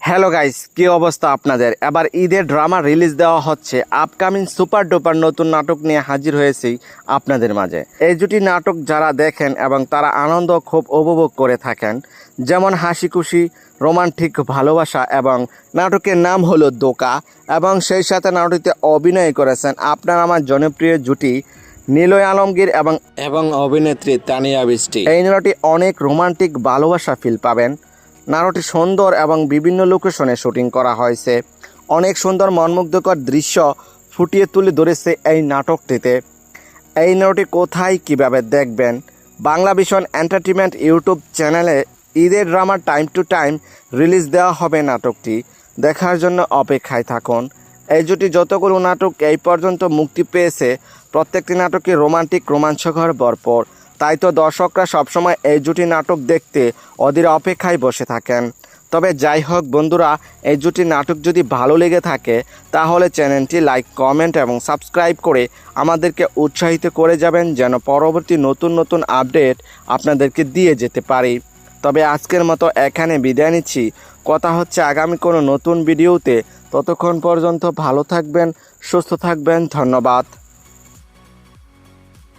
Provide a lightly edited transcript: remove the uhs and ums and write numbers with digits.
Hello guys, কি অবস্থা আপনাদের? এবার ঈদের ড্রামা রিলিজ দেওয়া হচ্ছে। আপকামিং সুপার ডুপার নতুন নাটক নিয়ে হাজির হয়েছি আপনাদের মাঝে। এই জুটি নাটক যারা দেখেন এবং তারা আনন্দ খুব উপভোগ করে থাকেন, যেমন হাসি খুশি, রোমান্টিক ভালোবাসা, এবং নাটকের নাম হলো দোকা। এবং সেই সাথে নাটকটিতে অভিনয় করেছেন আপনার আমার জনপ্রিয় জুটি নিলয় আলমগীর এবং অভিনেত্রী তানিয়া বৃষ্টি। এই নাটকটি অনেক রোমান্টিক ভালোবাসা ফিল পাবেন। নাটকটি সুন্দর এবং বিভিন্ন লোকেশনে শুটিং করা হয়েছে। অনেক সুন্দর মনমুগ্ধকর দৃশ্য ফুটিয়ে তুলে ধরেছে এই নাটকটিতে। এই নাটকটি কোথায় কিভাবে দেখবেন? বাংলা ভিশন এন্টারটেইনমেন্ট ইউটিউব চ্যানেলে ঈদের drama time to time release দেওয়া হবে। নাটকটি দেখার জন্য অপেক্ষায় থাকুন। এই জুটি যতগুলো নাটক এই পর্যন্ত মুক্তি পেয়েছে, প্রত্যেকটি নাটকই রোমান্টিক রোমাঞ্চকর ভরপুর। তাই তো দর্শকরা সবসময় এই জুটি নাটক দেখতে অধীর অপেক্ষায় বসে থাকেন। তবে যাই হোক বন্ধুরা, এই জুটি নাটক যদি ভালো লেগে থাকে তাহলে চ্যানেলটি লাইক, কমেন্ট এবং সাবস্ক্রাইব করে আমাদেরকে উৎসাহিত করে যাবেন, যেন পরবর্তী নতুন নতুন আপডেট আপনাদেরকে দিয়ে যেতে পারি। তবে আজকের মতো এখানে বিদায় নিচ্ছি। কথা হচ্ছে আগামী কোনো নতুন ভিডিওতে। ততক্ষণ পর্যন্ত ভালো থাকবেন, সুস্থ থাকবেন। ধন্যবাদ।